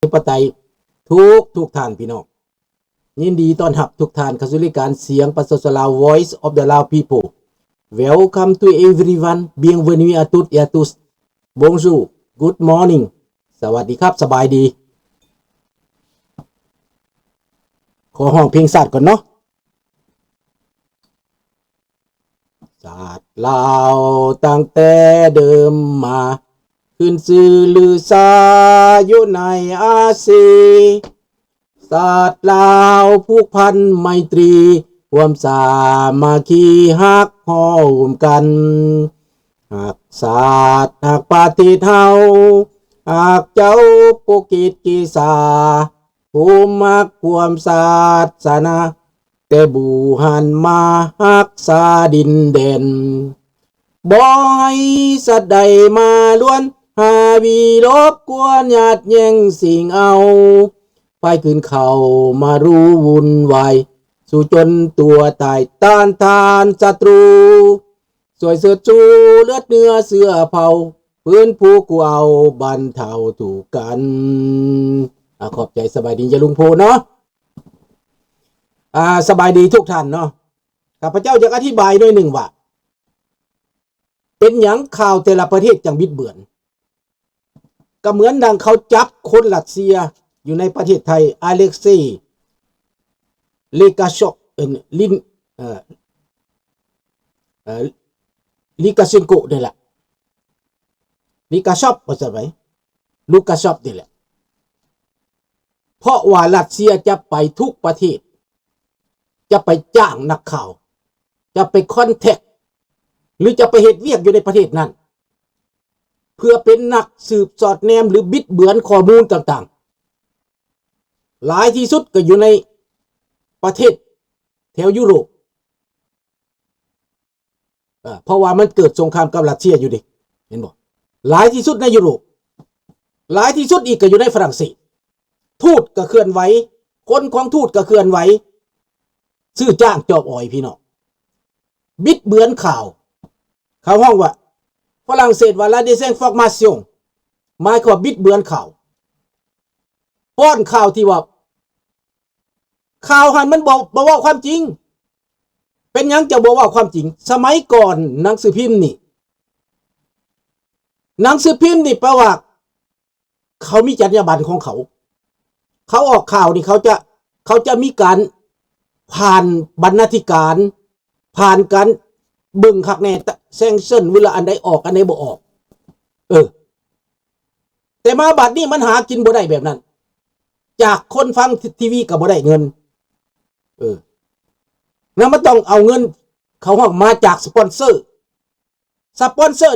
ธิปไตยทุกท่านพี่น้องยินดีต้อนรับทุกท่านเข้าสู่รายการเสียงประชาชนลาว Voice of the Lao People Welcome to everyone Bienvenue à toutes et à tous Bonjour Good morning สวัสดีครับสบายดีขอห้องเพลงศาสตร์ก่อนเนาะศาสตร์ลาวตั้งแต่เดิมมาขึ้นชื่อลือซาอยู่ในอาซีศาสตร์ลาวผูกพันไมตรีความสามัคคีฮักหอมกันหากศาสตร์หากปฏิเทาหากเจ้าปุกิจกีสาภูมิมักความศาสนาแต่บูหันมาฮักษาดินเด่นบ่ให้สัตว์ใดมาล้วนหาวีรบกวนญาติแย่งสิ่งเอาไปขึ้นเขามารู้วุ่นวายสู่จนตัวตายต้านทานศัตรูสวยเสือจูเลือดเนื้อเสื้อเผาพื้นผู้กูเอาบันเทาถูกกันขอบใจสบายดีจะลุงโพเนาะสบายดีทุกท่านเนาะข้าพเจ้าจะอธิบายด้วยหนึ่งว่าเป็นหยังข่าวแต่ละประเทศจังบิดเบือนก็เหมือนดังเขาจับคนรัสเซียอยู่ในประเทศไทยอเล็กเซย์เลกาชอลิกาเชนโกนี่แหละลิกาชอปภาษาไหนลูกาชอปนี่แหละเพราะว่ารัสเซียจะไปทุกประเทศจะไปจ้างนักข่าวจะไปคอนแทคหรือจะไปเหตุเวียกอยู่ในประเทศนั้นเพื่อเป็นนักสืบสอดแนมหรือบิดเบือนข้อมูลต่างๆหลายที่สุดก็อยู่ในประเทศแถวยุโรปเพราะว่ามันเกิดสงครามกับรัสเซียอยู่ดิเห็นบ่หลายที่สุดในยุโรปหลายที่สุดอีกก็อยู่ในฝรั่งเศสทูตก็เคลื่อนไหวคนของทูตก็เคลื่อนไหวซื้อจ้างจอบอ่อยพี่น้องบิดเบือนข่าวเขาห้องว่าฝรั่งเศสว่า la désinformation หมายความบิดเบือนข่าวป้อนข่าวที่ว่าข่าวหันมันบอกว่าความจริงเป็นยังจะบอกว่าความจริงสมัยก่อนหนังสือพิมพ์นี่แปลว่าเขามีจรรยาบรรณของเขาออกข่าวนี่เขาจะมีการผ่านบรรณาธิการผ่านการเบิ่งคักแน่แซงเซ่นเวลาอันใดออกอันใดบ่ออกแต่มาบัดนี้มันหากินบ่ได้แบบนั้นจากคนฟังทีวีก็บ่ได้เงินแล้วมันต้องเอาเงินเขาห้องมาจากสปอนเซอร์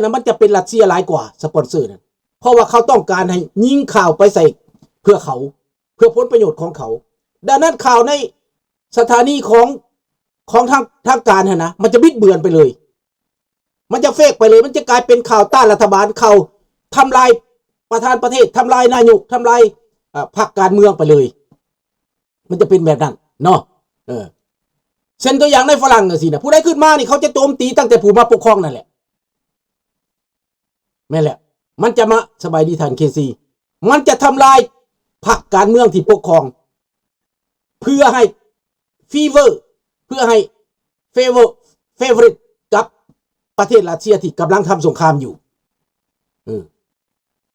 นะมันจะเป็นรัสเซียหลายกว่าสปอนเซอร์นั้นเพราะว่าเขาต้องการให้ยิงข่าวไปใส่เพื่อผลประโยชน์ของเขาดังนั้นข่าวในสถานีของทางการนะมันจะบิดเบือนไปเลยมันจะเฟกไปเลยมันจะกลายเป็นข่าวต้านรัฐบาลข่าวทำลายประธานประเทศทำลายนายกทำลายพรรคการเมืองไปเลยมันจะเป็นแบบนั้นเนาะเช่นตัวอย่างในฝรั่งน่ะสินะผู้ใดขึ้นมานี่เขาจะโจมตีตั้งแต่ผู้มาปกครองนั่นแหละแม่แหละมันจะมาสบายดีท่านเคซีมันจะทำลายพรรคการเมืองที่ปกครองเพื่อให้เพื่อให้เฟเวอริตกับประเทศรัสเซียที่กำลังทำสงครามอยู่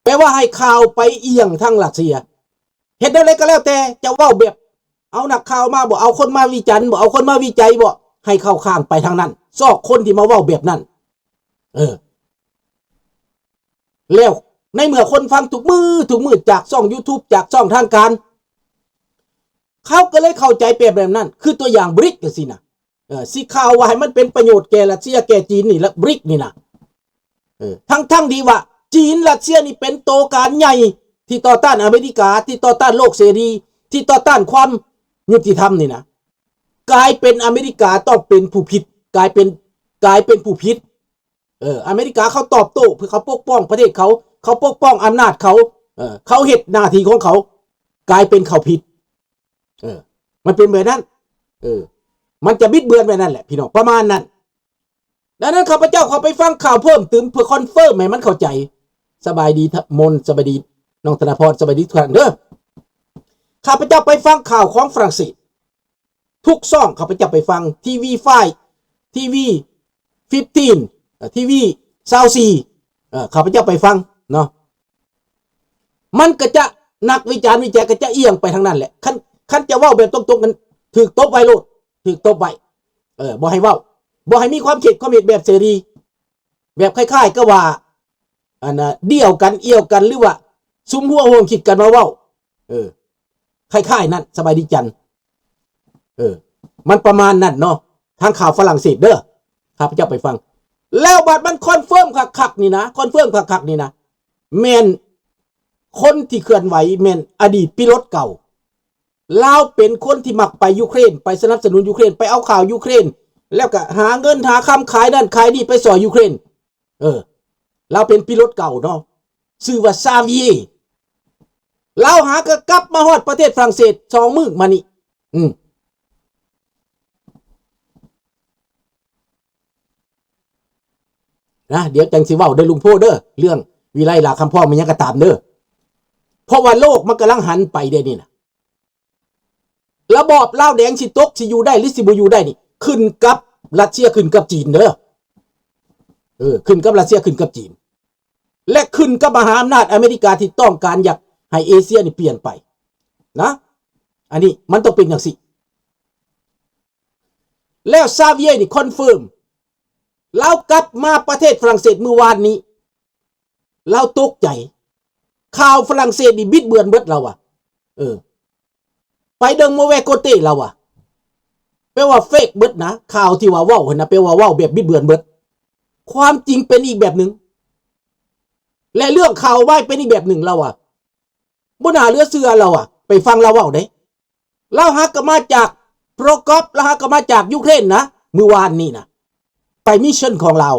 แปลว่าให้ข่าวไปเอียงทางรัสเซียเห็นอะไรก็แล้วแต่จะว่าแบบเอานักข่าวมาบอกเอาคนมาวิจารณ์บอกเอาคนมาวิจัยบอกให้เข้าข้างไปทางนั้นซอกคนที่มาว่าแบบนั้นแล้วในเมื่อคนฟังทุกมือจากช่อง YouTube จากช่องทางการเขาก็เลยเข้าใจแบบนั้นคือตัวอย่างบริกกันสินะสิข่าวว่าให้มันเป็นประโยชน์แก่รัสเซียแก่จีนนี่และบริกนี่นะทั้งดีว่าจีนรัสเซียนี่เป็นโตการใหญ่ที่ต่อต้านอเมริกาที่ต่อต้านโลกเสรีที่ต่อต้านความยุติธรรมนี่นะกลายเป็นอเมริกาต้องเป็นผู้ผิดกลายเป็นผู้ผิดอเมริกาเขาตอบโต้เพื่อเขาปกป้องประเทศเขาปกป้องอำนาจเขาเฮ็ดหน้าที่ของเขากลายเป็นเขาผิดมันเป็นแบบนั้นมันจะบิดเบือนแบบนั้นแหละพี่น้องประมาณนั้นดังนั้นข้าพเจ้าขอไปฟังข่าวเพิ่มเติมเพื่อคอนเฟิร์มให้มันเข้าใจสบายดีมนสบายดีน้องธนพรสบายดีทุกท่านเด้อ ข้าพเจ้าไปฟังข่าวของฝรั่งเศสทุกซ่องข้าพเจ้าไปฟังทีวีไฟทีวี15ทีวี24ข้าพเจ้าไปฟังเนาะมันก็จะนักวิจารณ์วิจัยก็จะเอียงไปทางนั้นแหละคันจะเว้าแบบตรงๆกันถูกตบไว้โลดถูกตบไว้บ่ให้เว้าบ่ให้มีความคิดความเห็นแบบเสรีแบบคล้ายๆก็ว่าอันน่ะเดี่ยวกันเอี่ยวกันหรือว่าซุมหัวห่วงคิดกันมาเว้าคล้ายๆนั่นสบายดีจันมันประมาณนั้นเนาะทางข่าวฝรั่งเศสเด้อข้าพเจ้าไปฟังแล้วบัดมันคอนเฟิร์มคักๆนี่นะคอนเฟิร์มคักๆนี่นะแม่นคนที่เคลื่อนไหวแม่นอดีตปิโลตเก่าลาวเป็นคนที่มักไปยูเครนไปสนับสนุนยูเครนไปเอาข่าวยูเครนแล้วก็หาเงินหาคำขายนั่นขายนี่ไปสอยยูเครนเราเป็นปิโลตเก่าเนาะชื่อว่าซาเวียเราหาก็กลับมาฮอดประเทศฝรั่งเศส2 มื้อมานี่นะเดี๋ยวจังสิเว้าเด้อลุงโพเด้อเรื่องวิไลลาคำพ่อมันยังก็ตามเด้อเพราะว่าโลกมันกำลังหันไปเด้นี่นะระบอบลาวแดงสิตกสิอยู่ได้หรือสิบ่อยู่ได้นี่ขึ้นกับรัสเซียขึ้นกับจีนเด้อขึ้นกับรัสเซียขึ้นกับจีนและขึ้นกับมหาอำนาจอเมริกาที่ต้องการอยากให้เอเชียนี่เปลี่ยนไปนะอันนี้มันต้องเป็นอย่างสิแล้วซาเวียนี่คอนเฟิร์มเรากลับมาประเทศฝรั่งเศสเมื่อวานนี้เราตกใจข่าวฝรั่งเศสนี่บิดเบือนเบิดเราอ่ะไปเดิงโมเวโกเต้เราอ่ะแปลว่าเฟกเบิดนะข่าวที่ว่าเว้านะแปลว่าเว้าแบบบิดเบือนเบิดความจริงเป็นอีกแบบหนึ่งและเรื่องข่าวไว้เป็นอีกแบบหนึ่งเราอ่ะบ่น่าเหลือเชื่อเราอ่ะไปฟังเราเว้าได้เราหาก็มาจากโปรกอฟเราหาก็มาจากยูเครนนะเมื่อวานนี้นะไปมิชชั่นของเรา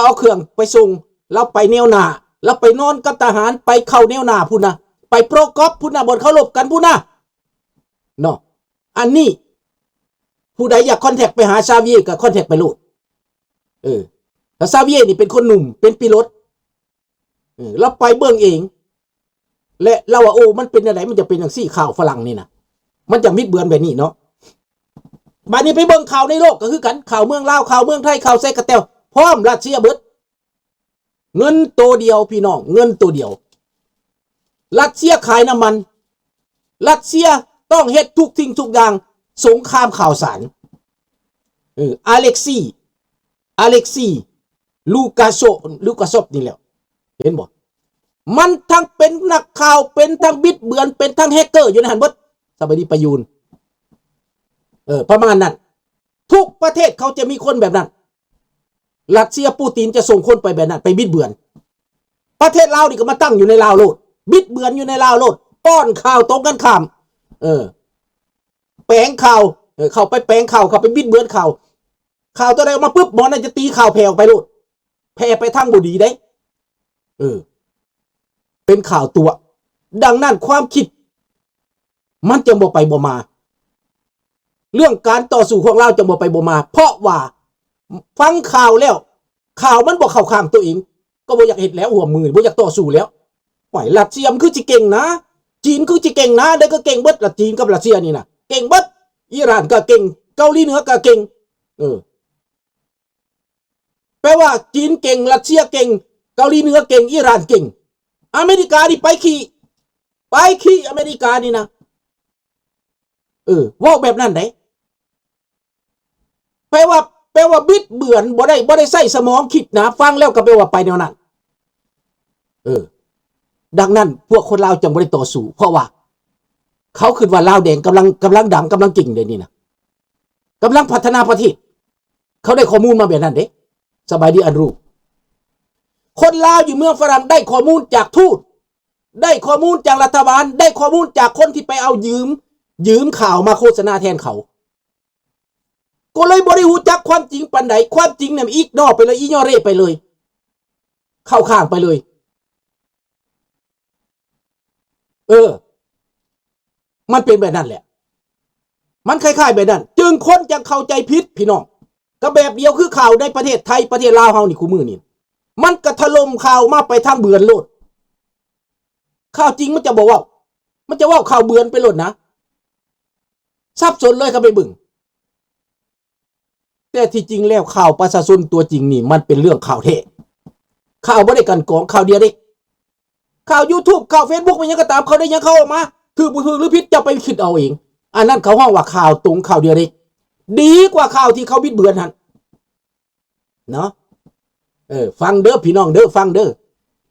เอาเครื่องไปส่งเราไปแนวหน้าเราไปนอนกับทหารไปเข้าแนวหน้าพูนะไปโปรกอฟพูนะบนเขาลบกันพูนะเนาะอันนี้ผู้ใดอยากคอนแทคไปหาซาเวียก็คอนแทคไปโลดแต่ซาเวียนี่เป็นคนหนุ่มเป็นปิโลตเราไปเบิ่งเองและเราว่าโอ้มันเป็นอะไรมันจะเป็นอย่างซี่ข่าวฝรั่งนี่นะมันจะมิดเบือนแบบนี้เนาะบัดนี้ไปเบิ่งข่าวในโลกก็คือกันข่าวเมืองลาวข่าวเมืองไทยข่าวไซกะแตวพร้อมรัสเซียเบิดเงินตัวเดียวพี่น้องเงินตัวเดียวรัสเซียขายน้ำมันรัสเซียต้องเฮ็ดทุกสิ่งทุกอย่างสงครามข่าวสารอเล็กซี่ลูกาโซฟนี่แหละเห็นบ่มันทั้งเป็นนักข่าวเป็นทั้งบิดเบือนเป็นทั้งแฮกเกอร์อยู่ในหันเบิดสบายดีประยูนประมาณนั้นทุกประเทศเขาจะมีคนแบบนั้นรัสเซียปูตินจะส่งคนไปแบบนั้นไปบิดเบือนประเทศลาวนี่ก็มาตั้งอยู่ในลาวโลดบิดเบือนอยู่ในลาวโลดป้อนข่าวตรงกันข้ามแปลงข่าวเข้าไปแปลงข่าวเข้าไปบิดเบือนข่าวตัวใดออกมาปุ๊บหมอนั่นจะตีข่าวแผ่ออกไปโลดแผ่ไปทางบ่ดีได้เป็นข่าวตัวดังนั้นความคิดมันจะบ่ไปบ่มาเรื่องการต่อสู้ของเราจะบ่ไปบ่มาเพราะว่าฟังข่าวแล้วข่าวมันบ่เข้าข้างตัวเองก็บ่อยากเฮ็ดแล้วหัวมือบ่อยากต่อสู้แล้วปล่อยรัสเซียมันคือสิเก่งนะจีนคือสิเก่งนะแล้วก็เก่งเบิดละจีนกับรัสเซียนี่นะเก่งเบิดอิหร่านก็เก่งเกาหลีเหนือก็เก่งแปลว่าจีนเก่งรัสเซียเก่งเกาหลีเหนือเก่งอิหร่านเก่งอเมริกานี่ไปขี่อเมริกานี่นะว่าแบบนั้นได้แปลว่าบิดเบือนบ่ได้ใส่สมองคิดนะฟังแล้วก็แปลว่าไปแนวนั้นดังนั้นพวกคนลาวจังบ่ได้ต่อสู้เพราะว่าเขาคิดว่าลาวแดงกำลังดังกำลังเก่งเดี๋ยวนี้นะกำลังพัฒนาประเทศเขาได้ข้อมูลมาแบบนั้นเด้สบายดีอันรู้คนลาวอยู่เมืองฝรั่งได้ข้อมูลจากทูตได้ข้อมูลจากรัฐบาลได้ข้อมูลจากคนที่ไปเอายืมข่าวมาโฆษณาแทนเขาก็เลยบ่ได้รู้จักความจริงปานใดความจริงเนี่ยอีกนอกไปเลยอียอเร่ไปเลยเข้าข้างไปเลยมันเป็นแบบนั้นแหละมันคล้ายๆแบบนั้นจึงคนจะเข้าใจผิดพี่น้องก็แบบเดียวคือข่าวในประเทศไทยประเทศลาวเฮานี่คู่มือนี่มันก็ถล่มข่าวมาไปทางเบือนโลดข่าวจริงมันจะบอกว่า มันจะว่าข่าวเบือนไปหลดนะสับสนเลยครับไปบึ่งแต่ที่จริงแล้วข่าวประชาชนตัวจริงนี่มันเป็นเรื่องข่าวเทข่าวไม่ได้กันกองข่าวเดียวเด็กข่าว YouTube ข่าว Facebook มันยังก็ตามเขาได้ยังเข้าออกมาถือบุถือหรือพิษจะไปคิดเอาเองอันนั้นเขาห้องว่าข่าวตรงข่าวเดียวเด็กดีกว่าข่าวที่เขาบิดเบือนหันเนาะฟังเด้อพี่น้องเด้อฟังเด้อ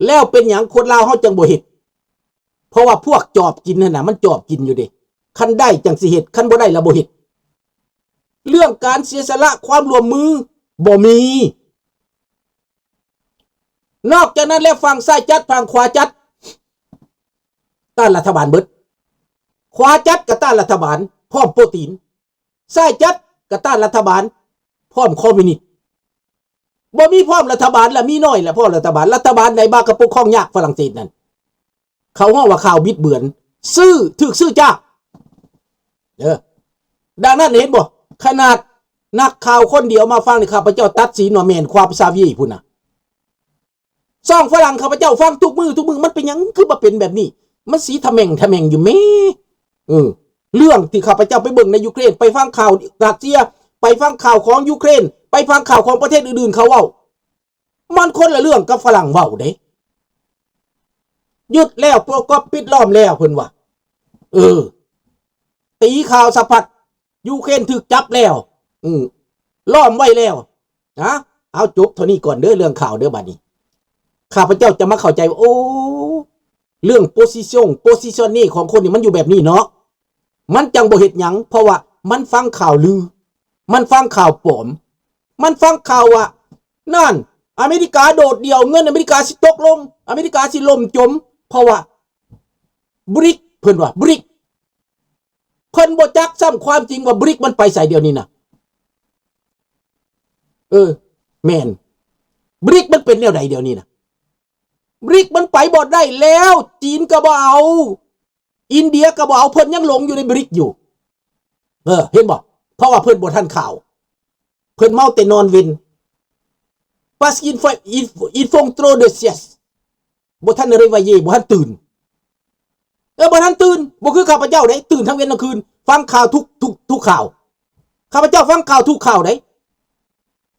แล้วเป็นอย่างคนลาวเขาจังบ่เฮ็ดเพราะว่าพวกจอบกินนั่นน่ะมันจอบกินอยู่ดิคันได้จังสิเฮ็ดคันบ่ได้ละบ่เฮ็ดเรื่องการเสียสละความร่วมมือบ่มีนอกจากนั้นแล้วฝั่งซ้ายจัดฝั่งขวาจัดต้านรัฐบาลเบิดขวาจัดกับต้านรัฐบาลพร้อมโปรตีนซ้ายจัดกับต้านรัฐบาลพร้อมคอมมิวนิสต์บ่มีพร้อมรัฐบาลละมีน้อยละพร้อมรัฐบาลใดบ้ากระปกครองยากฝรั่งเศสนั่นเขาห้องว่าข่าวบิดเบือนซื่อถึกซื่อจ้าดังนั้นเห็นบ่ขนาดนักข่าวคนเดียวมาฟังในข้าพเจ้าตัดสินว่าแม่นความซาวีพุ่นน่ะซ่องฝรั่งข้าพเจ้าฟังทุกมือมันเป็นหยังคือมาเป็นแบบนี้มันสีทะแม่งอยู่แม่เรื่องที่ข้าพเจ้าไปเบิ่งในยูเครนไปฟังข่าวรัสเซียไปฟังข่าวของยูเครนไปฟังข่าวของประเทศอื่นๆเขาเว้ามันคนละเรื่องกับฝรั่งเว้าเด้หยุดแล้วพวกก็ปิดล้อมแล้วเพิ่นว่าตีข่าวสะพัดยูเครนถูกจับแล้วล้อมไว้แล้วนะเอาจบเท่านี้ก่อนเด้อเรื่องข่าวเด้อบัดนี้ข้าพเจ้าจะมาเข้าใจว่าโอ้เรื่องโพสิชันนี่ของคนนี่มันอยู่แบบนี้เนาะมันจังบ่เฮ็ดหยังเพราะว่ามันฟังข่าวลือมันฟังข่าวปลอมมันฟังข่าวว่านั่นอเมริกาโดดเดี่ยวเงินอเมริกาสิตกลงอเมริกาสิล่มจมเพราะว่าบริกเพิ่นว่าบริกเพิ่นบ่จักซ้ำความจริงว่าบริกมันไปใส่เดียวนี้นะแม่นบริกมันเป็นแนวใดเดียวนี้นะบริกมันไปบ่ได้แล้วจีนก็บ่เอาอินเดียก็บ่เอาเพิ่นยังหลงอยู่ในบริกอยู่เห็นบ่เพราะว่าเพิ่นบ่ทันข่าวเพิ่นเมาแต่นอนเว้นparce qu'il font trop de sieste บ่ทันอะไรวะเย่บ่ทันตื่นบ่ทันตื่นบ่คือข้าพเจ้าได้ตื่นทั้งเว้นทั้งคืนฟังข่าวทุกข่าวข้าพเจ้าฟังข่าวทุกข่าวได้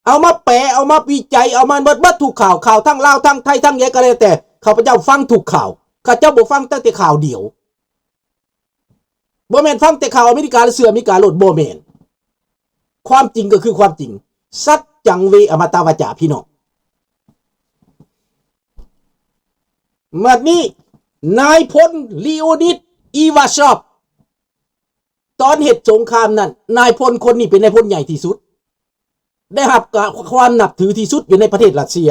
เอามาแปลเอามาวิจัยเอามาเบิดทุกข่าวทั้งลาวทั้งไทยทั้งแยกก็แล้วแต่ข้าพเจ้าฟังทุกข่าวข้าเจ้าบ่ฟังแต่ข่าวเดียวบ่แม่นฟังแต่ข่าวอเมริกาและเสืออเมริกาโลดบ่แม่นความจริงก็คือความจริงสัจจังเวอมตะวจาพี่น้องบัดนี้นายพลลีโอนิดอีวาชอฟตอนเหตุสงครามนั้นนายพลคนนี้เป็นนายพลใหญ่ที่สุดได้รับความนับถือที่สุดอยู่ในประเทศรัสเซีย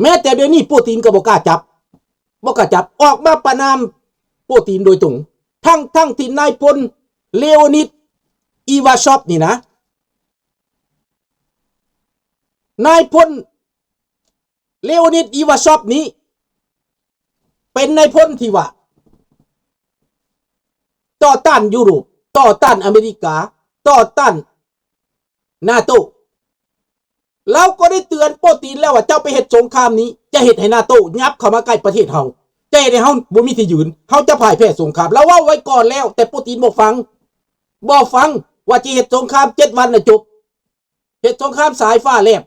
แม้แต่เดี๋ยวนี้ปูตินก็บ่กล้าจับออกมาประณามปูตินโดยตรงทั้งที่นายพลเลโอนิดอีวาชอฟนี่นะนายพลเลโอนิดอีวาชอฟนี้เป็นนายพลที่ว่าต่อต้านยุโรปต่อต้านอเมริกาต่อต้านนาโตเราก็ได้เตือนปูตินแล้วว่าเจ้าไปเฮ็ดสงครามนี้จะเฮ็ดให้นาโตยับเข้ามาใกล้ประเทศเฮาจะเฮ็ดให้เฮาบ่มีที่ยืนเฮาจะพ่ายแพ้สงครามแล้วว่าไว้ก่อนแล้วแต่ปูตินบ่ฟังว่าจะเฮ็ดสงคราม7วันน่ะจบเฮ็ดสงครามสายฟ้าแลบ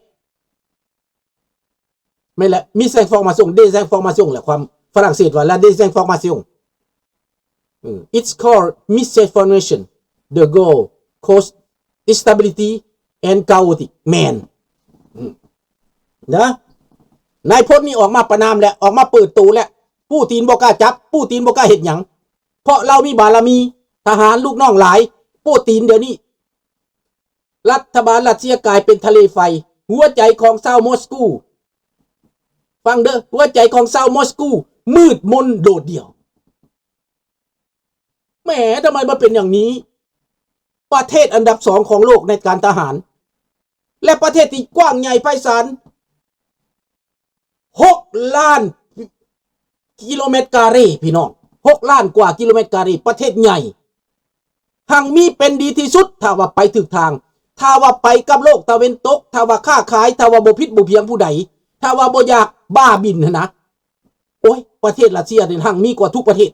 ไม่ละมิสเซฟอร์มาซิองเดซฟอร์มาซิองแหละความฝรั่งเศสว่าla désinformation it's called misinformation the goal cause instability and chaotic man นะนายพลนี่ออกมาประนามแล้วออกมาเปิดตูแล้วปูตินบ่กล้าจับปูตินบ่กล้าเฮ็ดหยังเพราะเรามีบารมีทหารลูกน้องหลายปูตินเดี๋ยวนี้รัฐบาลรัสเซียกลายเป็นทะเลไฟหัวใจของชาวมอสโกฟังเด้อหัวใจของชาวมอสโกมืดมนโดดเดี่ยวแหมทำไมมาเป็นอย่างนี้ประเทศอันดับ2ของโลกในการทหารและประเทศที่กว้างใหญ่ไพศาล6 ล้านกิโลเมตรการีพี่น้อง6 ล้านกว่ากิโลเมตรการีประเทศใหญ่หังมีเป็นดีที่สุดถ้าว่าไปถึกทางถ้าว่าไปกับโลกตะเวนตกถ้าว่าค้าขายถ้าว่าบ่ผิดบ่เพียงผู้ใดถ้าว่าบ่อยากบ้าบินนะโอ้ยประเทศรัสเซียนี่หังมีกว่าทุกประเทศ